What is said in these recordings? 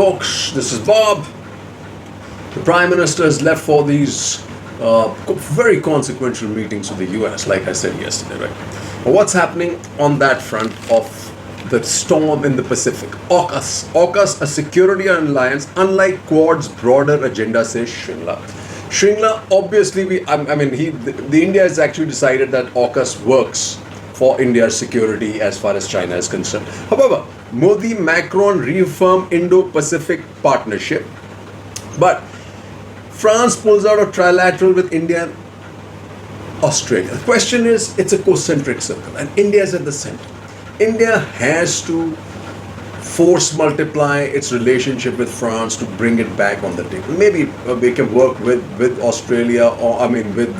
folks, this is Bob. The Prime Minister has left for these very consequential meetings with the US, like I said yesterday, right? But what's happening on that front of the storm in the Pacific? AUKUS, a security alliance, unlike Quad's broader agenda, says Shringla. Shringla, obviously, the India has actually decided that AUKUS works for India's security as far as China is concerned. However, ModiMacron reaffirmed Indo-Pacific partnership, but France pulls out of trilateral with India and Australia. The question is, it's a concentric circle, and India is at the center. India has to force multiply its relationship with France to bring it back on the table. Maybe we can work with Australia with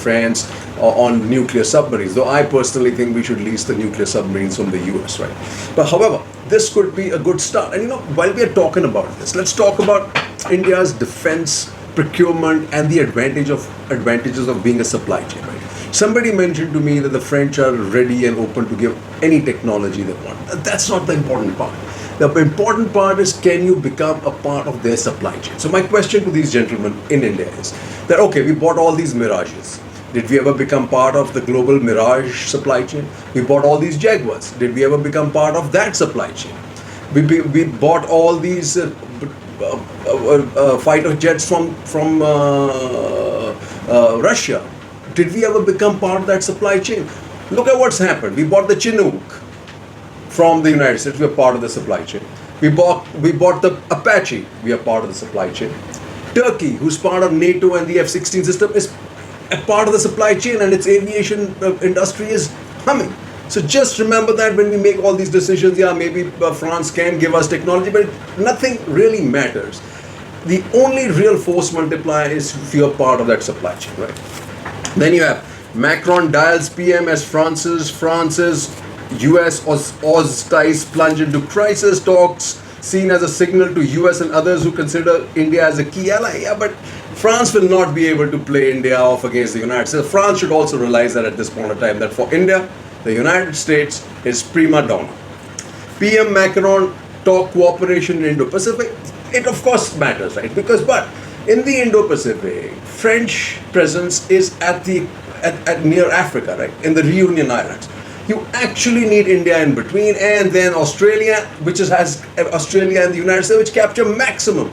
France on nuclear submarines, though I personally think we should lease the nuclear submarines from the US, right? But however, this could be a good start. And while we are talking about this, let's talk about India's defense procurement and the advantages of being a supply chain, right? Somebody mentioned to me that the French are ready and open to give any technology they want. That's not the important part. The important part is, can you become a part of their supply chain? So my question to these gentlemen in India is that, okay, we bought all these Mirages. Did we ever become part of the global Mirage supply chain? We bought all these Jaguars. Did we ever become part of that supply chain? We bought all these fighter jets from Russia. Did we ever become part of that supply chain? Look at what's happened. We bought the Chinook from the United States. We are part of the supply chain. We bought the Apache. We are part of the supply chain. Turkey, who's part of NATO and the F-16 system, is a part of the supply chain, and its aviation industry is humming. So just remember that when we make all these decisions, maybe France can give us technology, but nothing really matters. The only real force multiplier is if you're part of that supply chain, right? Then you have Macron dials PM as France's US Oz ties plunge into crisis, talks seen as a signal to US and others who consider India as a key ally. Yeah, but France will not be able to play India off against the United States. France should also realize that at this point of time, that for India, the United States is prima donna. PM Macron talk cooperation in Indo-Pacific. It of course matters, right? But in the Indo-Pacific, French presence is at near Africa, right? In the Reunion Islands. You actually need India in between, and then Australia, which has Australia and the United States, which capture maximum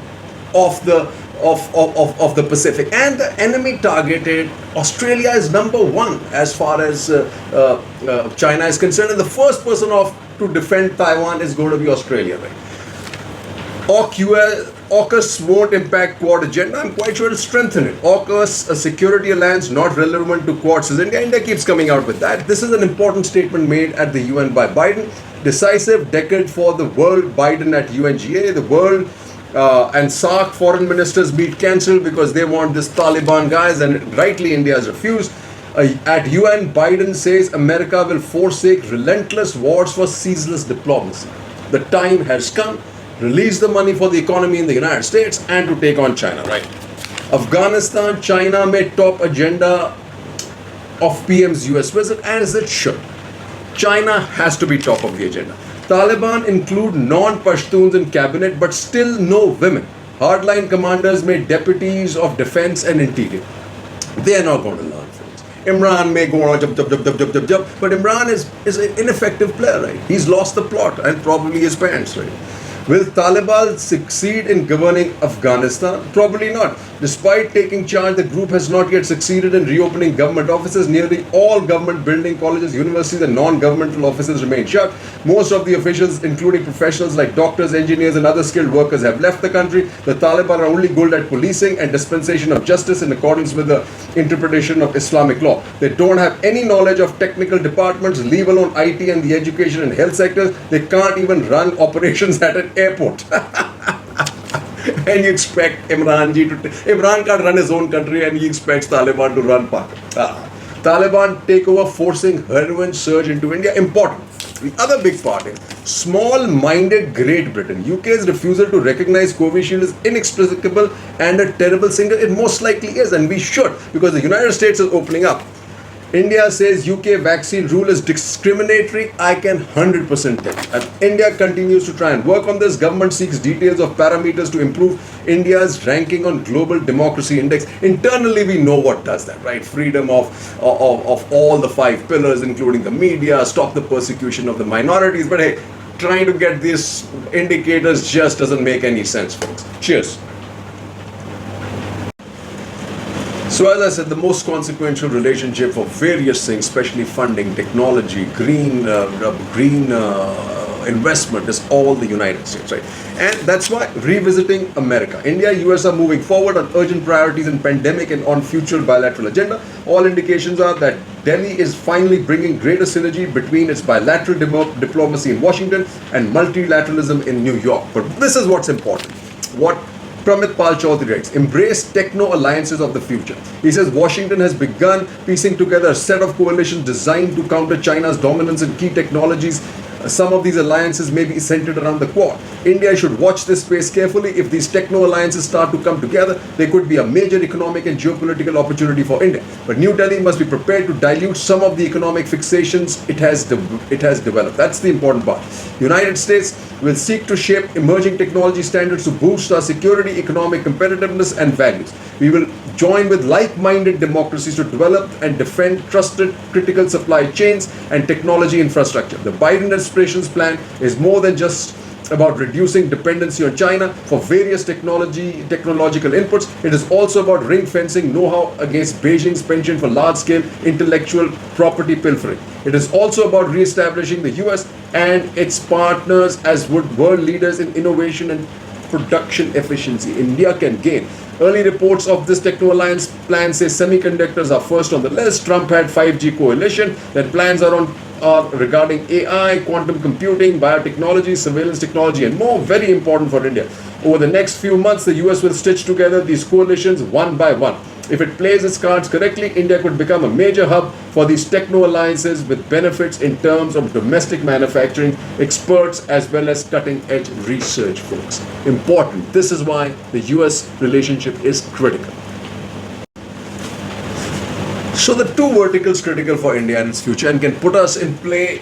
of the Pacific. And the enemy targeted Australia is number one as far as China is concerned, and the first person to defend Taiwan is going to be Australia, right? AUKUS won't impact Quad agenda. I'm quite sure it'll strengthen it. AUKUS, a security alliance not relevant to Quad, says India. India keeps coming out with that. This is an important statement made at the UN by Biden. Decisive decade for the world. Biden at UNGA. The world and SAARC foreign ministers meet cancelled because they want this Taliban guys, and rightly India has refused. At UN, Biden says America will forsake relentless wars for ceaseless diplomacy. The time has come. Release the money for the economy in the United States and to take on China, right? Afghanistan, China may top agenda of PM's US visit, as it should. China has to be top of the agenda. Taliban include non-Pashtuns in cabinet, but still no women. Hardline commanders made deputies of defense and interior. They are not going to learn things. Imran may go on jump, but Imran is an ineffective player, right? He's lost the plot and probably his pants, right? Will Taliban succeed in governing Afghanistan? Probably not. Despite taking charge, the group has not yet succeeded in reopening government offices. Nearly all government building, colleges, universities and non-governmental offices remain shut. Most of the officials, including professionals like doctors, engineers and other skilled workers, have left the country. The Taliban are only good at policing and dispensation of justice in accordance with the interpretation of Islamic law. They don't have any knowledge of technical departments, leave alone IT and the education and health sectors. They can't even run operations at an airport. And you expect Imran can't run his own country, and he expects Taliban to run Pakistan. Taliban takeover forcing heroin surge into India. Important. The other big part is small-minded Great Britain. UK's refusal to recognize Covishield is inexplicable and a terrible signal. It most likely is, and we should, because the United States is opening up. India says UK vaccine rule is discriminatory. I can 100% tell you. And India continues to try and work on this. Government seeks details of parameters to improve India's ranking on Global Democracy Index. Internally, we know what does that, right? Freedom of all the 5 pillars, including the media, stop the persecution of the minorities. But hey, trying to get these indicators just doesn't make any sense, folks. Cheers. So as I said, the most consequential relationship for various things, especially funding, technology, green investment, is all the United States, right? And that's why revisiting America. India, US are moving forward on urgent priorities in pandemic and on future bilateral agenda. All indications are that Delhi is finally bringing greater synergy between its bilateral diplomacy in Washington and multilateralism in New York. But this is what's important. What Pramit Pal Chaudhary writes, embrace techno alliances of the future. He says Washington has begun piecing together a set of coalitions designed to counter China's dominance in key technologies. Some of these alliances may be centered around the Quad. India should watch this space carefully. If these techno alliances start to come together, they could be a major economic and geopolitical opportunity for India. But New Delhi must be prepared to dilute some of the economic fixations it has developed. That's the important part. United States will seek to shape emerging technology standards to boost our security, economic competitiveness, and values. We will join with like-minded democracies to develop and defend trusted critical supply chains and technology infrastructure. The Biden administration's plan is more than just about reducing dependency on China for various technological inputs. It is also about ring fencing know-how against Beijing's penchant for large-scale intellectual property pilfering. It is also about re-establishing the US and its partners as world leaders in innovation and production efficiency. India can gain. Early reports of this Techno Alliance plan say semiconductors are first on the list. Trump had 5G coalition. That plans are regarding AI, quantum computing, biotechnology, surveillance technology, and more. Very important for India. Over the next few months, the US will stitch together these coalitions one by one. If it plays its cards correctly, India could become a major hub for these techno alliances with benefits in terms of domestic manufacturing, experts, as well as cutting-edge research, folks. Important. This is why the US relationship is critical. So the two verticals critical for India and its future and can put us in play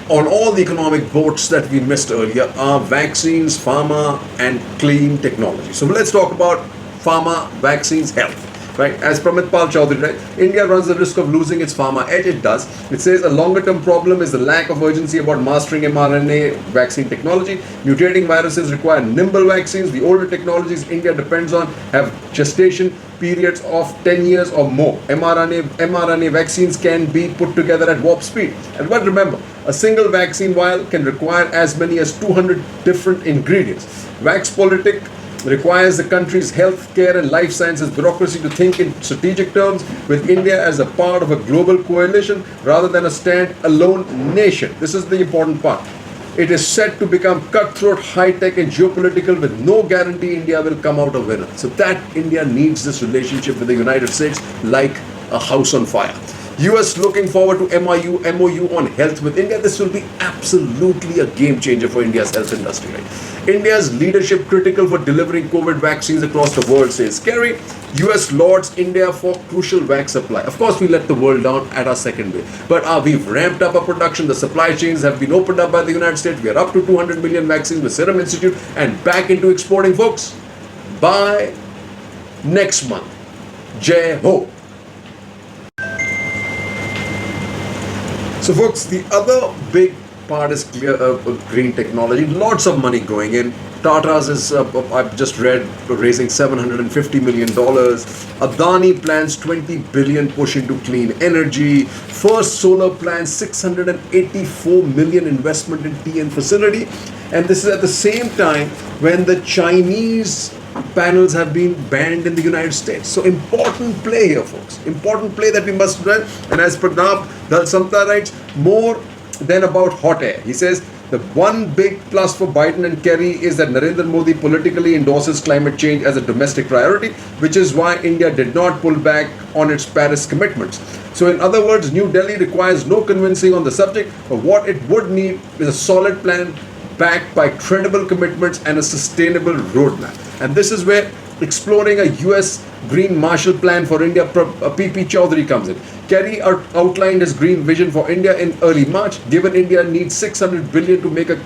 on all the economic boats that we missed earlier are vaccines, pharma, and clean technology. So let's talk about pharma, vaccines, health. Right? As Pramit Pal Chaudhary, right? India runs the risk of losing its pharma edge. It does. It says a longer term problem is the lack of urgency about mastering mRNA vaccine technology. Mutating viruses require nimble vaccines. The older technologies India depends on have gestation periods of 10 years or more. mRNA vaccines can be put together at warp speed. But remember, a single vaccine vial can require as many as 200 different ingredients. Vaxpolitik requires the country's healthcare and life sciences bureaucracy to think in strategic terms, with India as a part of a global coalition rather than a stand-alone nation. This is the important part. It is set to become cutthroat, high-tech and geopolitical with no guarantee India will come out a winner. So that India needs this relationship with the United States like a house on fire. US looking forward to MOU on health with India. This will be absolutely a game changer for India's health industry. Right? India's leadership critical for delivering COVID vaccines across the world, says Kerry. US lauds India for crucial vac supply. Of course, we let the world down at our second wave. But we've ramped up our production. The supply chains have been opened up by the United States. We are up to 200 million vaccines with Serum Institute and back into exporting, folks, by next month. Jai Ho. So folks, the other big part is green technology. Lots of money going in. Tata's is, I've just read, raising $750 million. Adani plans $20 billion push into clean energy. First solar plans $684 million investment in TN facility. And this is at the same time when the Chinese panels have been banned in the United States. So important play here, folks. Important play that we must run. And as Pranab Dalsamta writes, more than about hot air. He says, the one big plus for Biden and Kerry is that Narendra Modi politically endorses climate change as a domestic priority, which is why India did not pull back on its Paris commitments. So in other words, New Delhi requires no convincing on the subject, but what it would need is a solid plan backed by credible commitments and a sustainable roadmap. And this is where exploring a US Green Marshall Plan for India, PP Chaudhary comes in. Kerry outlined his green vision for India in early March. Given India needs 600 billion to make a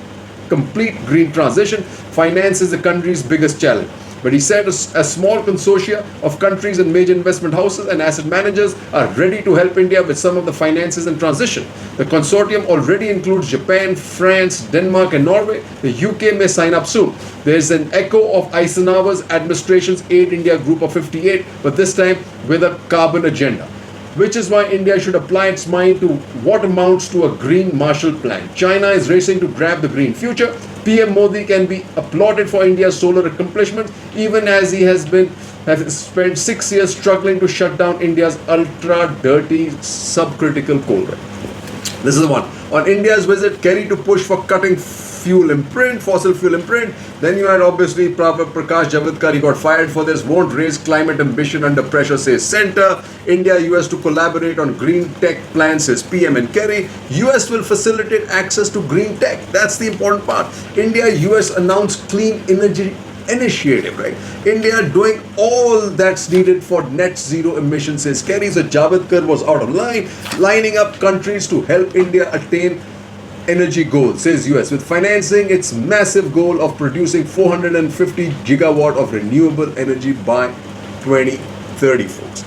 complete green transition, finance is the country's biggest challenge. But he said a small consortia of countries and major investment houses and asset managers are ready to help India with some of the finances and transition. The consortium already includes Japan, France, Denmark and Norway. The UK may sign up soon. There is an echo of Eisenhower's administration's Aid India Group of 58, but this time with a carbon agenda, which is why India should apply its mind to what amounts to a green Marshall Plan. China is racing to grab the green future. PM Modi can be applauded for India's solar accomplishments, even as he has spent 6 years struggling to shut down India's ultra-dirty, subcritical coal. This is the one. On India's visit, Kerry to push for cutting fossil fuel imprint. Then you had obviously Prakash Javadkar, he got fired for this. Won't raise climate ambition under pressure, says Centre. India, US to collaborate on green tech plans, says PM and Kerry. US will facilitate access to green tech. That's the important part. India, US announced clean energy initiative, right? India doing all that's needed for net zero emissions, says Kerry. So Javadkar was out of line, lining up countries to help India attain energy goals, says US, with financing its massive goal of producing 450 gigawatt of renewable energy by 2030, folks.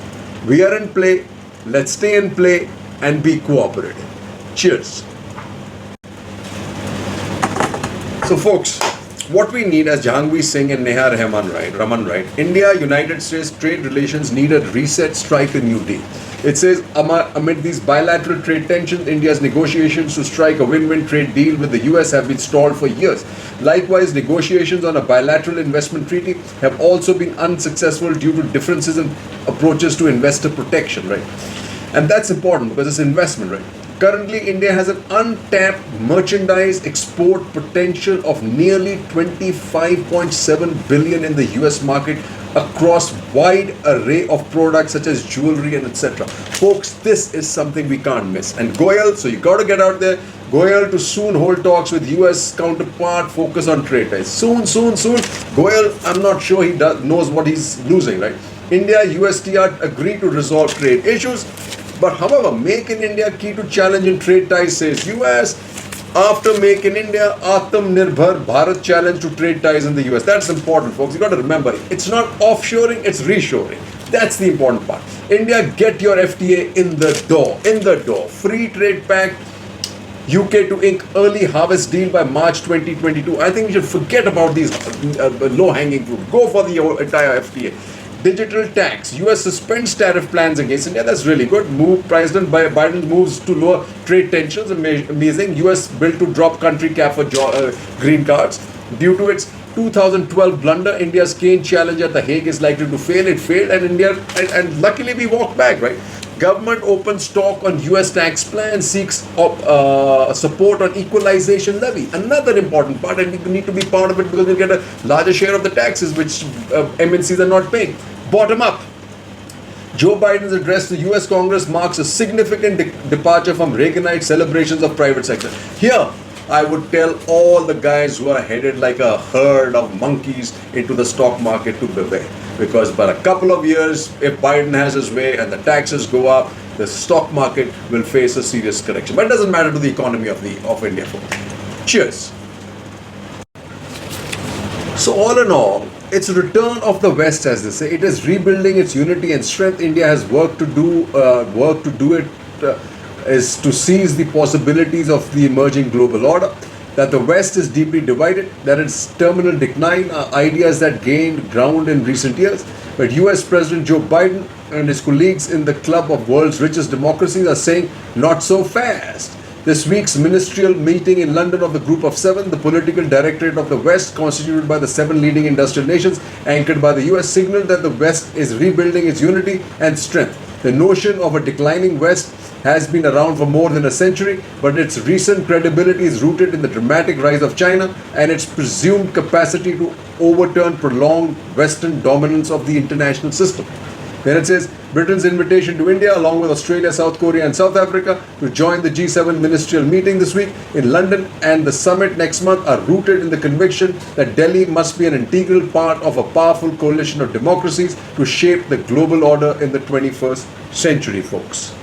We are in play. Let's stay in play and be cooperative. Cheers. So, folks, what we need, as Jahangveer Singh and Neha Raman write, India, United States trade relations need a reset, strike a new deal. It says, amid these bilateral trade tensions, India's negotiations to strike a win-win trade deal with the US have been stalled for years. Likewise, negotiations on a bilateral investment treaty have also been unsuccessful due to differences in approaches to investor protection, right? And that's important because it's investment, right? Currently, India has an untapped merchandise export potential of nearly 25.7 billion in the US market across wide array of products such as jewelry and etc. Folks, this is something we can't miss. And Goyal, so you got to get out there. Goyal to soon hold talks with US counterpart, focus on trade ties. Soon. Goyal, I'm not sure he knows what he's losing, right? India, USTR agree to resolve trade issues. But however, Make in India key to challenge in trade ties, says US. After Make in India, Atmanirbhar Bharat challenge to trade ties in the US. That's important, folks. You got to remember, it's not offshoring, it's reshoring. That's the important part. India, get your FTA in the door. Free trade pact, UK to ink early harvest deal by March 2022. I think we should forget about these low-hanging fruit. Go for the entire FTA. Digital tax. US suspends tariff plans against India. That's really good. President Biden moves to lower trade tensions. Amazing. US bill to drop country cap for green cards. Due to its 2012 blunder, India's Kane challenge at The Hague is likely to fail. It failed, and India, and luckily we walked back, right? Government opens talk on US tax plan, seeks support on equalization levy. Another important part, and we need to be part of it because we'll get a larger share of the taxes which MNCs are not paying. Bottom up. Joe Biden's address to US Congress marks a significant departure from Reaganite celebrations of private sector. Here, I would tell all the guys who are headed like a herd of monkeys into the stock market to beware. Because for a couple of years, if Biden has his way and the taxes go up, the stock market will face a serious correction. But it doesn't matter to the economy of India, folks. Cheers. So all in all, it's a return of the West, as they say. It is rebuilding its unity and strength. India has work to do. Is to seize the possibilities of the emerging global order. That the West is deeply divided, that its terminal decline are ideas that gained ground in recent years. But US President Joe Biden and his colleagues in the club of world's richest democracies are saying, not so fast. This week's ministerial meeting in London of the Group of Seven, the political directorate of the West, constituted by the 7 leading industrial nations, anchored by the US, signaled that the West is rebuilding its unity and strength. The notion of a declining West has been around for more than a century, but its recent credibility is rooted in the dramatic rise of China and its presumed capacity to overturn prolonged Western dominance of the international system. Then it says Britain's invitation to India, along with Australia, South Korea, and South Africa, to join the G7 ministerial meeting this week in London and the summit next month are rooted in the conviction that Delhi must be an integral part of a powerful coalition of democracies to shape the global order in the 21st century, folks.